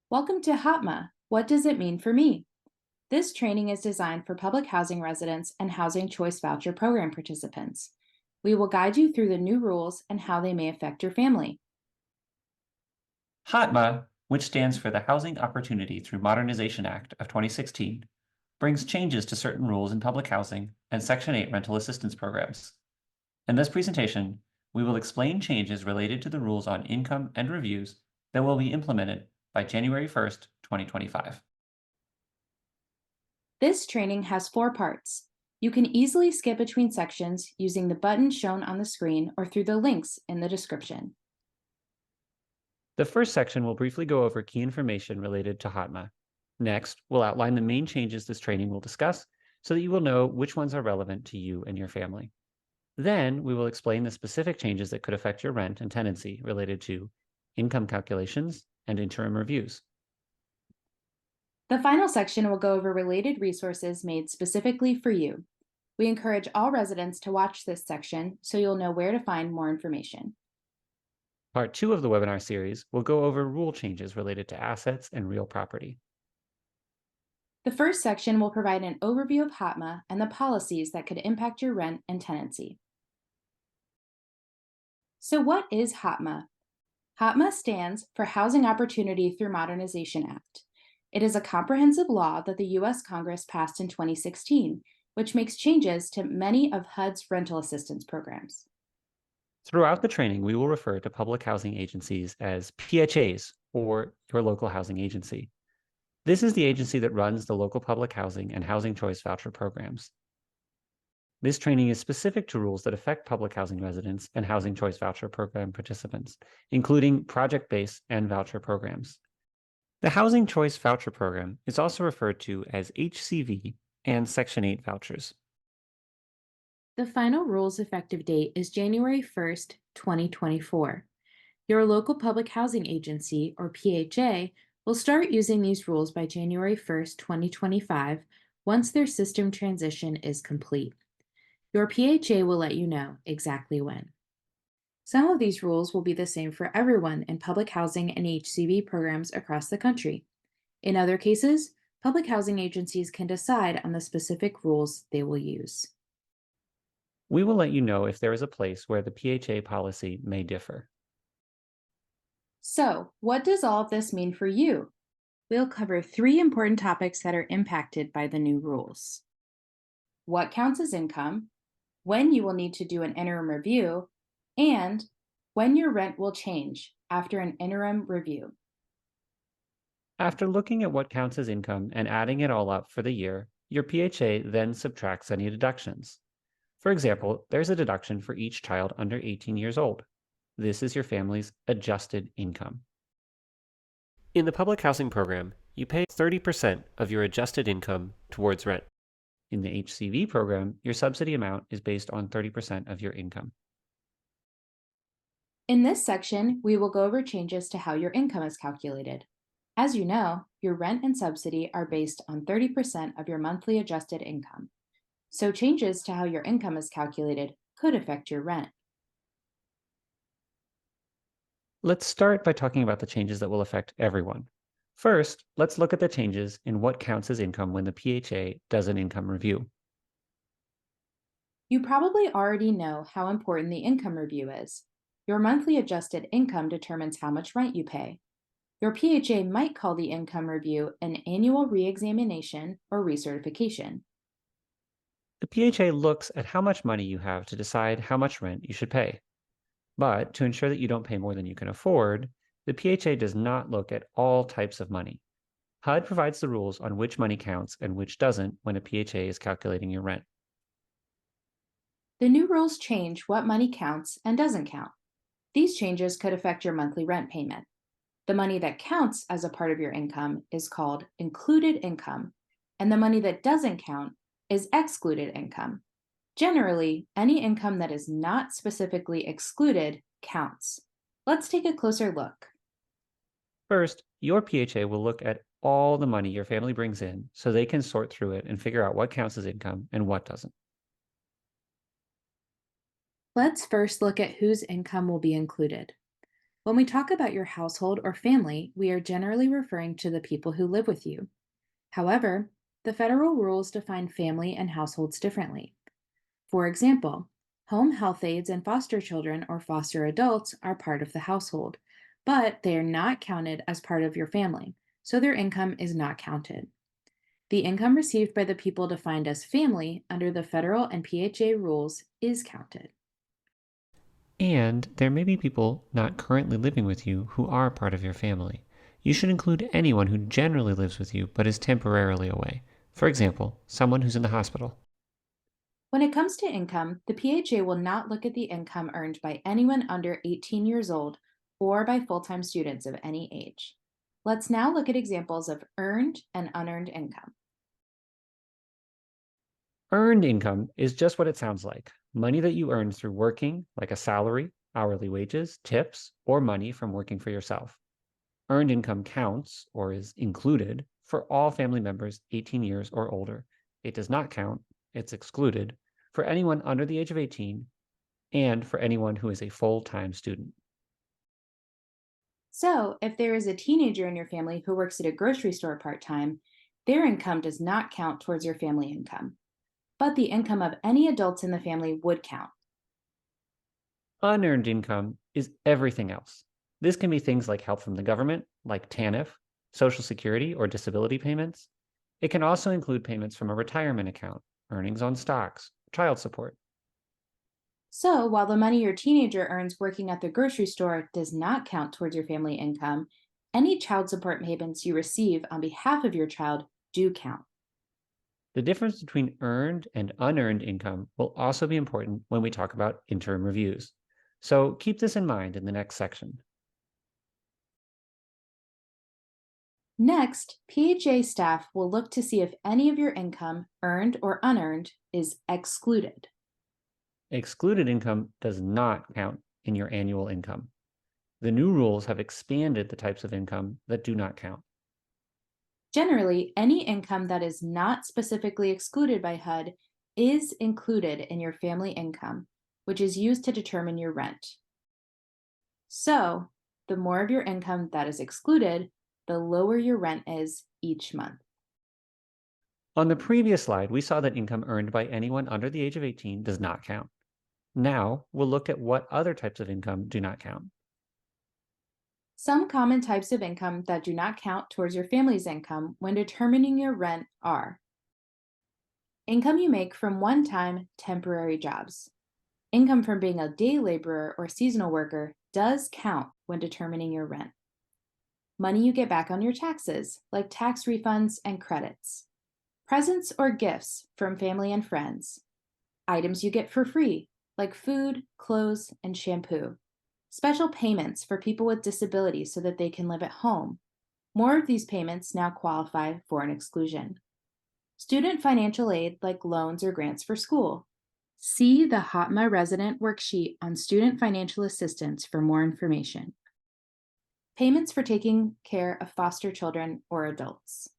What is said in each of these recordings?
Welcome to HOTMA. What does it mean for me? This training is designed for public housing residents and Housing Choice Voucher Program participants. We will guide you through the new rules and how they may affect your family. HOTMA, which stands for the Housing Opportunity Through Modernization Act of 2016, brings changes to certain rules in public housing and Section 8 rental assistance programs. In this presentation, we will explain changes related to the rules on income and reviews that will be implemented by January 1st, 2025. This training has 4 parts. You can easily skip between sections using the button shown on the screen or through the links in the description. The first section will briefly go over key information related to HOTMA. Next, we'll outline the main changes this training will discuss so that you will know which ones are relevant to you and your family. Then, we will explain the specific changes that could affect your rent and tenancy related to income calculations and interim reviews. The final section will go over related resources made specifically for you. We encourage all residents to watch this section so you'll know where to find more information. Part 2 of the webinar series will go over rule changes related to assets and real property. The first section will provide an overview of HOTMA and the policies that could impact your rent and tenancy. So what is HOTMA? HOTMA stands for Housing Opportunity Through Modernization Act. It is a comprehensive law that the U.S. Congress passed in 2016, which makes changes to many of HUD's rental assistance programs. Throughout the training, we will refer to public housing agencies as PHAs, or your local housing agency. This is the agency that runs the local public housing and housing choice voucher programs. This training is specific to rules that affect public housing residents and housing choice voucher program participants, including project-based and voucher programs. The Housing Choice Voucher Program is also referred to as HCV and Section 8 vouchers. The final rules effective date is January 1st, 2024. Your local public housing agency, or PHA, will start using these rules by January 1st, 2025, once their system transition is complete. Your PHA will let you know exactly when. Some of these rules will be the same for everyone in public housing and HCV programs across the country. In other cases, public housing agencies can decide on the specific rules they will use. We will let you know if there is a place where the PHA policy may differ. So, what does all of this mean for you? We'll cover 3 important topics that are impacted by the new rules. What counts as income, when you will need to do an interim review, and when your rent will change after an interim review. After looking at what counts as income and adding it all up for the year, your PHA then subtracts any deductions. For example, there's a deduction for each child under 18 years old. This is your family's adjusted income. In the public housing program, you pay 30% of your adjusted income towards rent. In the HCV program, your subsidy amount is based on 30% of your income. In this section, we will go over changes to how your income is calculated. As you know, your rent and subsidy are based on 30% of your monthly adjusted income. So changes to how your income is calculated could affect your rent. Let's start by talking about the changes that will affect everyone. First, let's look at the changes in what counts as income when the PHA does an income review. You probably already know how important the income review is. Your monthly adjusted income determines how much rent you pay. Your PHA might call the income review an annual reexamination or recertification. The PHA looks at how much money you have to decide how much rent you should pay. But to ensure that you don't pay more than you can afford, the PHA does not look at all types of money. HUD provides the rules on which money counts and which doesn't when a PHA is calculating your rent. The new rules change what money counts and doesn't count. These changes could affect your monthly rent payment. The money that counts as a part of your income is called included income, and the money that doesn't count is excluded income. Generally, any income that is not specifically excluded counts. Let's take a closer look. First, your PHA will look at all the money your family brings in so they can sort through it and figure out what counts as income and what doesn't. Let's first look at whose income will be included. When we talk about your household or family, we are generally referring to the people who live with you. However, the federal rules define family and households differently. For example, home health aides and foster children or foster adults are part of the household, but they are not counted as part of your family, so their income is not counted. The income received by the people defined as family under the federal and PHA rules is counted. And there may be people not currently living with you who are part of your family. You should include anyone who generally lives with you but is temporarily away. For example, someone who's in the hospital. When it comes to income, the PHA will not look at the income earned by anyone under 18 years old or by full time students of any age. Let's now look at examples of earned and unearned income. Earned income is just what it sounds like: money that you earn through working, like a salary, hourly wages, tips, or money from working for yourself. Earned income counts, or is included, for all family members 18 years or older. It does not count, it's excluded, for anyone under the age of 18 and for anyone who is a full-time student. So, if there is a teenager in your family who works at a grocery store part time, their income does not count towards your family income, but the income of any adults in the family would count. Unearned income is everything else. This can be things like help from the government, like TANF, Social Security, or disability payments. It can also include payments from a retirement account, earnings on stocks, child support. So, while the money your teenager earns working at the grocery store does not count towards your family income, any child support payments you receive on behalf of your child do count. The difference between earned and unearned income will also be important when we talk about interim reviews. So keep this in mind in the next section. Next, PHA staff will look to see if any of your income, earned or unearned, is excluded. Excluded income does not count in your annual income. The new rules have expanded the types of income that do not count. Generally, any income that is not specifically excluded by HUD is included in your family income, which is used to determine your rent. So, the more of your income that is excluded, the lower your rent is each month. On the previous slide, we saw that income earned by anyone under the age of 18 does not count. Now, we'll look at what other types of income do not count. Some common types of income that do not count towards your family's income when determining your rent are income you make from one time temporary jobs. Income from being a day laborer or seasonal worker does count when determining your rent. Money you get back on your taxes, like tax refunds and credits. Presents or gifts from family and friends. Items you get for free, like food, clothes, and shampoo. Special payments for people with disabilities so that they can live at home. More of these payments now qualify for an exclusion. Student financial aid, like loans or grants for school. See the HOTMA resident worksheet on student financial assistance for more information. Payments for taking care of foster children or adults.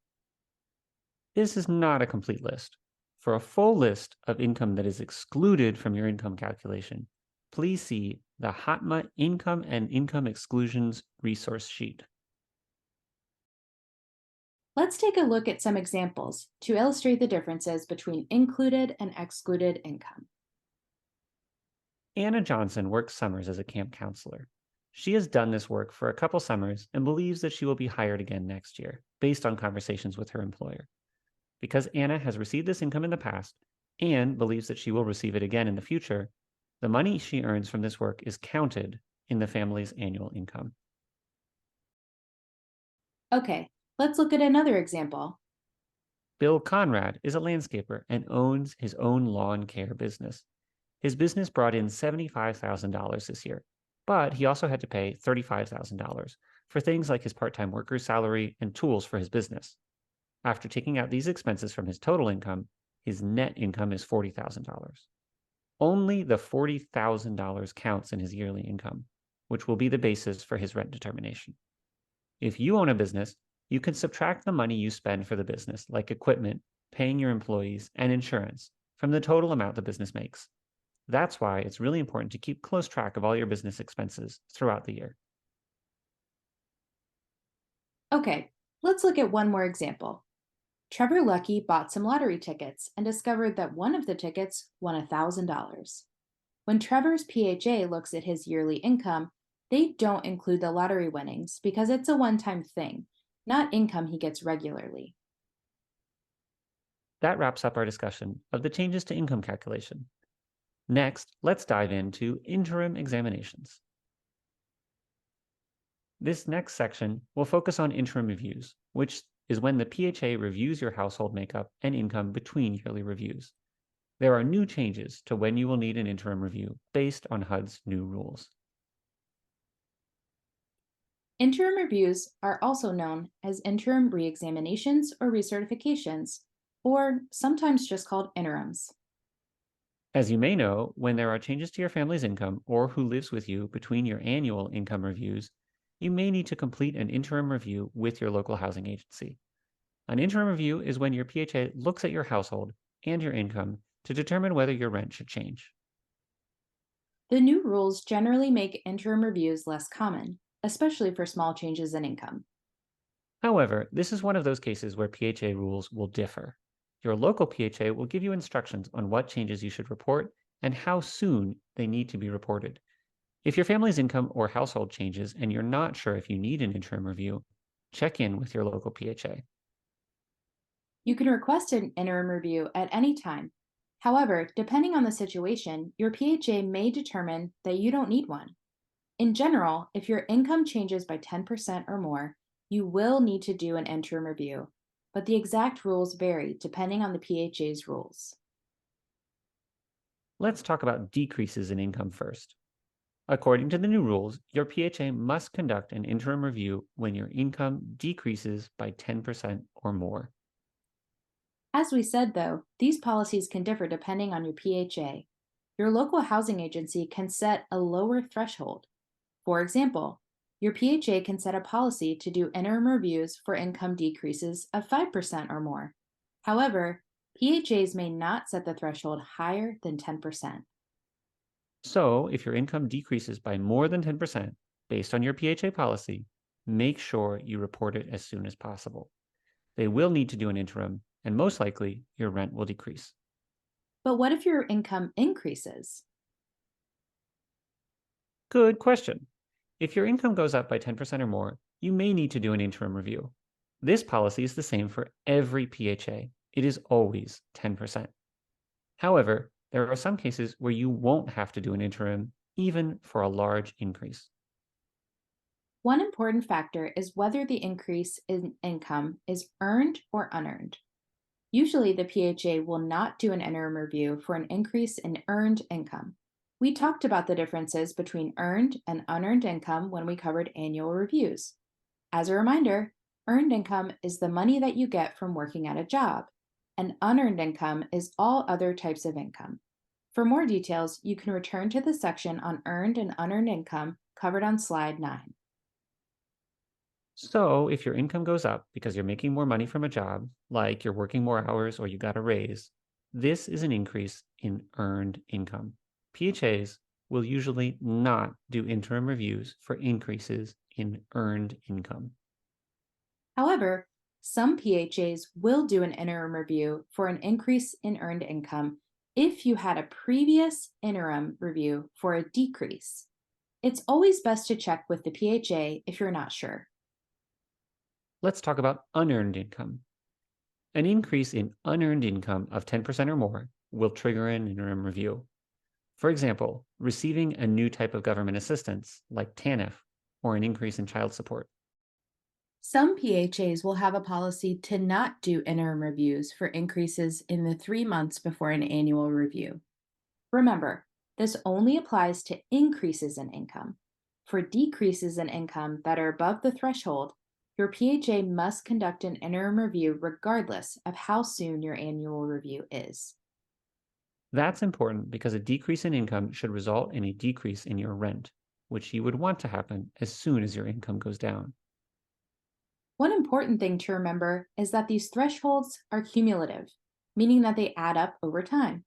This is not a complete list. For a full list of income that is excluded from your income calculation, please see the HOTMA Income and Income Exclusions resource sheet. Let's take a look at some examples to illustrate the differences between included and excluded income. Anna Johnson works summers as a camp counselor. She has done this work for a couple summers and believes that she will be hired again next year, based on conversations with her employer. Because Anna has received this income in the past and believes that she will receive it again in the future, the money she earns from this work is counted in the family's annual income. Okay, let's look at another example. Bill Conrad is a landscaper and owns his own lawn care business. His business brought in $75,000 this year, but he also had to pay $35,000 for things like his part-time worker's salary and tools for his business. After taking out these expenses from his total income, his net income is $40,000. Only the $40,000 counts in his yearly income, which will be the basis for his rent determination. If you own a business, you can subtract the money you spend for the business, like equipment, paying your employees, and insurance, from the total amount the business makes. That's why it's really important to keep close track of all your business expenses throughout the year. Okay, let's look at one more example. Trevor Lucky bought some lottery tickets and discovered that one of the tickets won $1,000. When Trevor's PHA looks at his yearly income, they don't include the lottery winnings because it's a one time thing, not income he gets regularly. That wraps up our discussion of the changes to income calculation. Next, let's dive into interim examinations. This next section will focus on interim reviews, which is when the PHA reviews your household makeup and income between yearly reviews. There are new changes to when you will need an interim review based on HUD's new rules. Interim reviews are also known as interim reexaminations or recertifications, or sometimes just called interims. As you may know, when there are changes to your family's income or who lives with you between your annual income reviews, you may need to complete an interim review with your local housing agency. An interim review is when your PHA looks at your household and your income to determine whether your rent should change. The new rules generally make interim reviews less common, especially for small changes in income. However, this is one of those cases where PHA rules will differ. Your local PHA will give you instructions on what changes you should report and how soon they need to be reported. If your family's income or household changes and you're not sure if you need an interim review, check in with your local PHA. You can request an interim review at any time. However, depending on the situation, your PHA may determine that you don't need one. In general, if your income changes by 10% or more, you will need to do an interim review, but the exact rules vary depending on the PHA's rules. Let's talk about decreases in income first. According to the new rules, your PHA must conduct an interim review when your income decreases by 10% or more. As we said, though, these policies can differ depending on your PHA. Your local housing agency can set a lower threshold. For example, your PHA can set a policy to do interim reviews for income decreases of 5% or more. However, PHAs may not set the threshold higher than 10%. So, if your income decreases by more than 10% based on your PHA policy, make sure you report it as soon as possible. They will need to do an interim, and most likely, your rent will decrease. But what if your income increases? Good question. If your income goes up by 10% or more, you may need to do an interim review. This policy is the same for every PHA. It is always 10%. However, there are some cases where you won't have to do an interim, even for a large increase. One important factor is whether the increase in income is earned or unearned. Usually, the PHA will not do an interim review for an increase in earned income. We talked about the differences between earned and unearned income when we covered annual reviews. As a reminder, earned income is the money that you get from working at a job, and unearned income is all other types of income. For more details, you can return to the section on earned and unearned income covered on slide 9. So, if your income goes up because you're making more money from a job, like you're working more hours or you got a raise, this is an increase in earned income. PHAs will usually not do interim reviews for increases in earned income. However, some PHAs will do an interim review for an increase in earned income if you had a previous interim review for a decrease. It's always best to check with the PHA if you're not sure. Let's talk about unearned income. An increase in unearned income of 10% or more will trigger an interim review. For example, receiving a new type of government assistance like TANF or an increase in child support. Some PHAs will have a policy to not do interim reviews for increases in the 3 months before an annual review. Remember, this only applies to increases in income. For decreases in income that are above the threshold, your PHA must conduct an interim review regardless of how soon your annual review is. That's important because a decrease in income should result in a decrease in your rent, which you would want to happen as soon as your income goes down. One important thing to remember is that these thresholds are cumulative, meaning that they add up over time.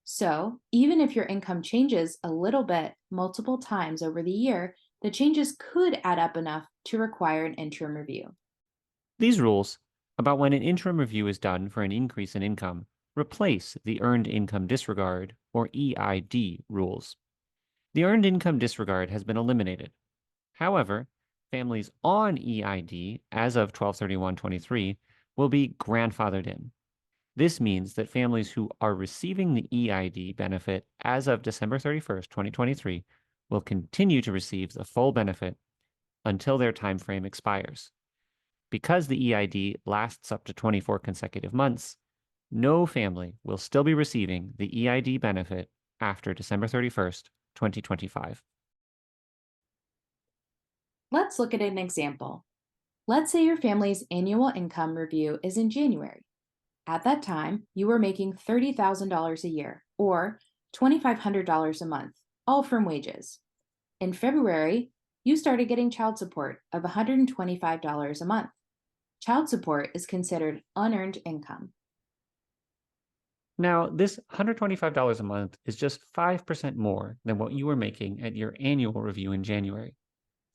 So, even if your income changes a little bit multiple times over the year, the changes could add up enough to require an interim review. These rules about when an interim review is done for an increase in income replace the Earned Income Disregard, or EID, rules. The Earned Income Disregard has been eliminated. However, families on EID as of 12/31/23 will be grandfathered in. This means that families who are receiving the EID benefit as of December 31st, 2023 will continue to receive the full benefit until their time frame expires. Because the EID lasts up to 24 consecutive months, no family will still be receiving the EID benefit after December 31st, 2025. Let's look at an example. Let's say your family's annual income review is in January. At that time, you were making $30,000 a year, or $2,500 a month, all from wages. In February, you started getting child support of $125 a month. Child support is considered unearned income. Now, this $125 a month is just 5% more than what you were making at your annual review in January.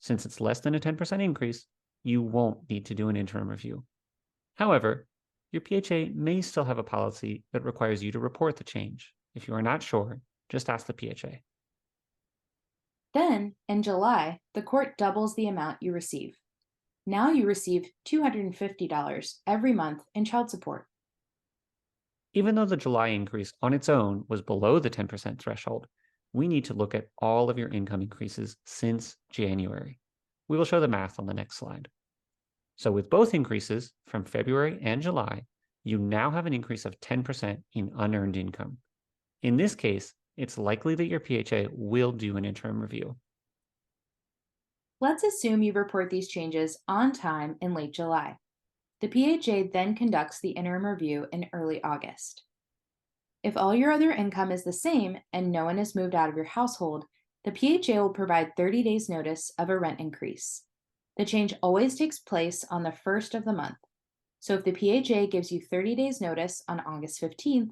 Since it's less than a 10% increase, you won't need to do an interim review. However, your PHA may still have a policy that requires you to report the change. If you are not sure, just ask the PHA. Then, in July, the court doubles the amount you receive. Now you receive $250 every month in child support. Even though the July increase on its own was below the 10% threshold, we need to look at all of your income increases since January. We will show the math on the next slide. So with both increases from February and July, you now have an increase of 10% in unearned income. In this case, it's likely that your PHA will do an interim review. Let's assume you report these changes on time in late July. The PHA then conducts the interim review in early August. If all your other income is the same and no one has moved out of your household, the PHA will provide 30 days notice of a rent increase. The change always takes place on the first of the month. So if the PHA gives you 30 days notice on August 15th,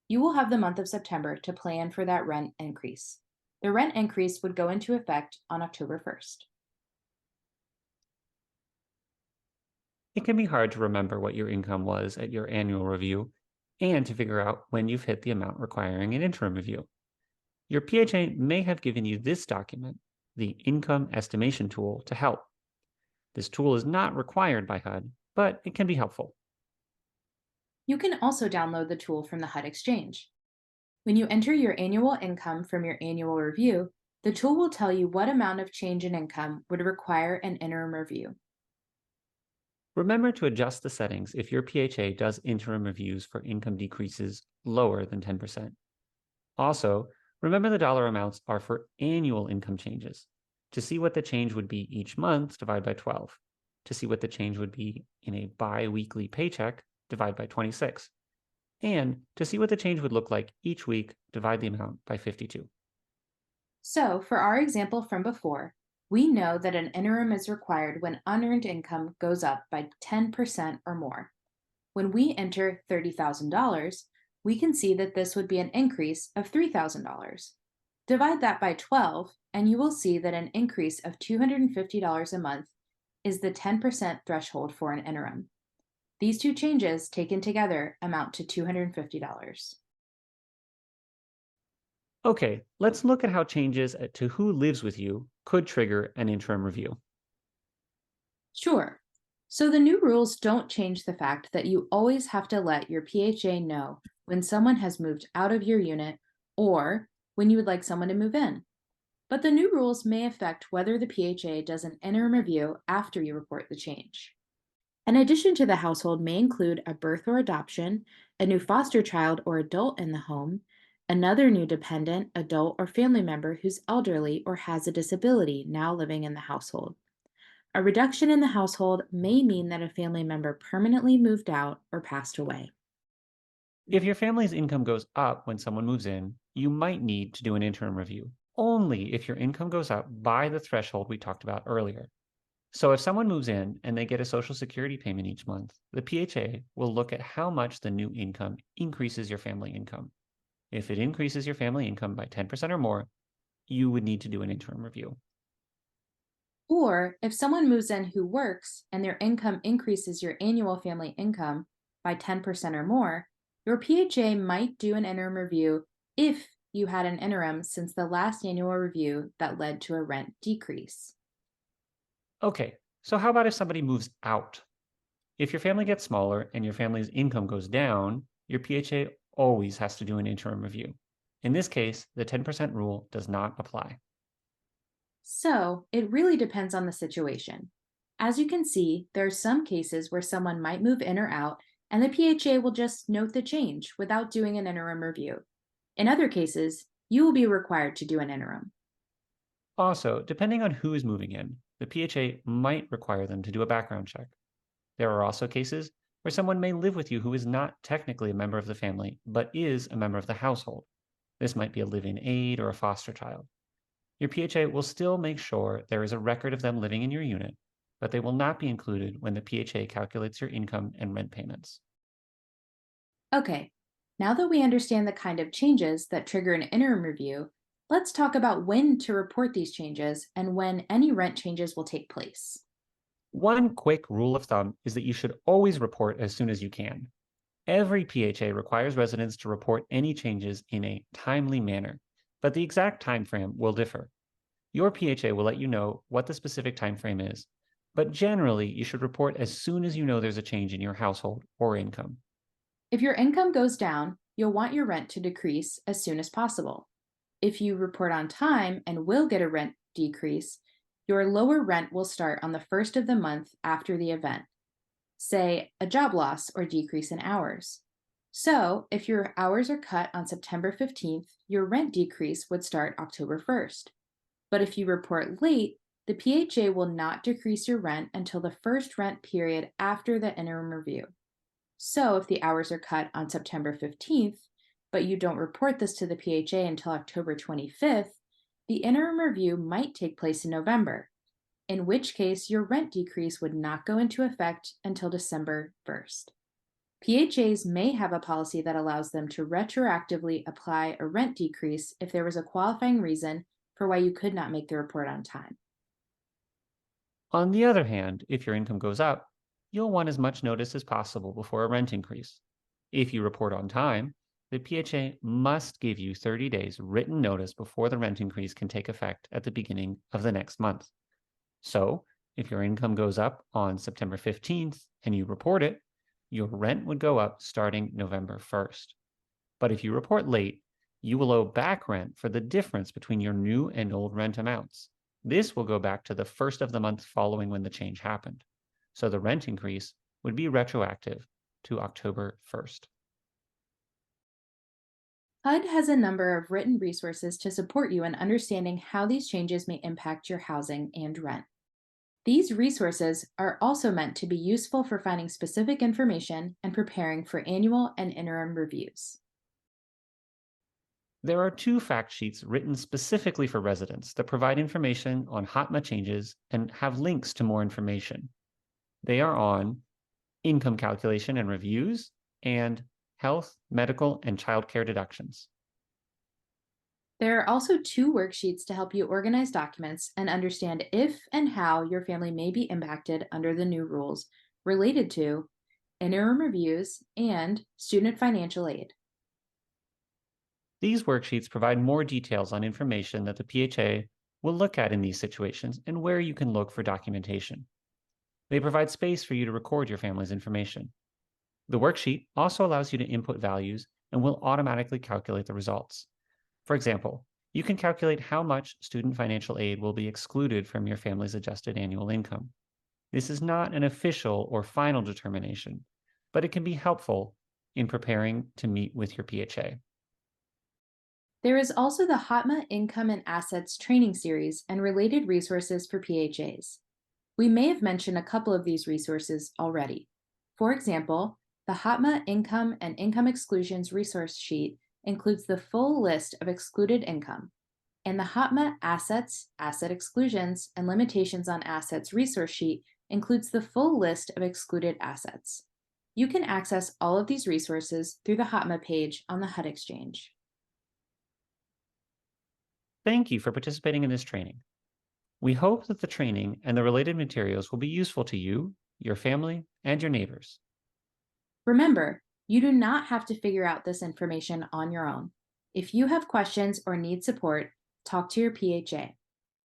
you will have the month of September to plan for that rent increase. The rent increase would go into effect on October 1st. It can be hard to remember what your income was at your annual review and to figure out when you've hit the amount requiring an interim review. Your PHA may have given you this document, the Income Estimation Tool, to help. This tool is not required by HUD, but it can be helpful. You can also download the tool from the HUD Exchange. When you enter your annual income from your annual review, the tool will tell you what amount of change in income would require an interim review. Remember to adjust the settings if your PHA does interim reviews for income decreases lower than 10%. Also, remember the dollar amounts are for annual income changes. To see what the change would be each month, divide by 12. To see what the change would be in a bi-weekly paycheck, divide by 26. And to see what the change would look like each week, divide the amount by 52. So, for our example from before, we know that an interim is required when unearned income goes up by 10% or more. When we enter $30,000, we can see that this would be an increase of $3,000. Divide that by 12, and you will see that an increase of $250 a month is the 10% threshold for an interim. These two changes taken together amount to $250. Okay, let's look at how changes to who lives with you could trigger an interim review. Sure. So the new rules don't change the fact that you always have to let your PHA know when someone has moved out of your unit or when you would like someone to move in. But the new rules may affect whether the PHA does an interim review after you report the change. An addition to the household may include a birth or adoption, a new foster child or adult in the home, another new dependent, adult, or family member who's elderly or has a disability now living in the household. A reduction in the household may mean that a family member permanently moved out or passed away. If your family's income goes up when someone moves in, you might need to do an interim review, only if your income goes up by the threshold we talked about earlier. So if someone moves in and they get a Social Security payment each month, the PHA will look at how much the new income increases your family income. If it increases your family income by 10% or more, you would need to do an interim review. Or if someone moves in who works and their income increases your annual family income by 10% or more, your PHA might do an interim review if you had an interim since the last annual review that led to a rent decrease. Okay, so how about if somebody moves out? If your family gets smaller and your family's income goes down, your PHA always has to do an interim review. In this case, the 10% rule does not apply. So it really depends on the situation. As you can see, there are some cases where someone might move in or out, and the PHA will just note the change without doing an interim review. In other cases, you will be required to do an interim. Also, depending on who is moving in, the PHA might require them to do a background check. There are also cases where someone may live with you who is not technically a member of the family, but is a member of the household. This might be a live-in aide or a foster child. Your PHA will still make sure there is a record of them living in your unit, but they will not be included when the PHA calculates your income and rent payments. Okay, now that we understand the kind of changes that trigger an interim review, let's talk about when to report these changes and when any rent changes will take place. One quick rule of thumb is that you should always report as soon as you can. Every PHA requires residents to report any changes in a timely manner, but the exact time frame will differ. Your PHA will let you know what the specific time frame is, but generally you should report as soon as you know there's a change in your household or income. If your income goes down, you'll want your rent to decrease as soon as possible. If you report on time and will get a rent decrease, your lower rent will start on the first of the month after the event, say a job loss or decrease in hours. So, if your hours are cut on September 15th, your rent decrease would start October 1st. But if you report late, the PHA will not decrease your rent until the first rent period after the interim review. So, if the hours are cut on September 15th, but you don't report this to the PHA until October 25th, the interim review might take place in November, in which case your rent decrease would not go into effect until December 1st. PHAs may have a policy that allows them to retroactively apply a rent decrease if there was a qualifying reason for why you could not make the report on time. On the other hand, if your income goes up, you'll want as much notice as possible before a rent increase. If you report on time, the PHA must give you 30 days written notice before the rent increase can take effect at the beginning of the next month. So, if your income goes up on September 15th and you report it, your rent would go up starting November 1st. But if you report late, you will owe back rent for the difference between your new and old rent amounts. This will go back to the first of the month following when the change happened. So the rent increase would be retroactive to October 1st. HUD has a number of written resources to support you in understanding how these changes may impact your housing and rent. These resources are also meant to be useful for finding specific information and preparing for annual and interim reviews. There are two fact sheets written specifically for residents that provide information on HOTMA changes and have links to more information. They are on income calculation and reviews and health, medical, and childcare deductions. There are also two worksheets to help you organize documents and understand if and how your family may be impacted under the new rules related to interim reviews and student financial aid. These worksheets provide more details on information that the PHA will look at in these situations and where you can look for documentation. They provide space for you to record your family's information. The worksheet also allows you to input values and will automatically calculate the results. For example, you can calculate how much student financial aid will be excluded from your family's adjusted annual income. This is not an official or final determination, but it can be helpful in preparing to meet with your PHA. There is also the HOTMA Income and Assets training series and related resources for PHAs. We may have mentioned a couple of these resources already. For example, the HOTMA Income and Income Exclusions resource sheet includes the full list of excluded income, and the HOTMA Assets, Asset Exclusions, and Limitations on Assets resource sheet includes the full list of excluded assets. You can access all of these resources through the HOTMA page on the HUD Exchange. Thank you for participating in this training. We hope that the training and the related materials will be useful to you, your family, and your neighbors. Remember, you do not have to figure out this information on your own. If you have questions or need support, talk to your PHA.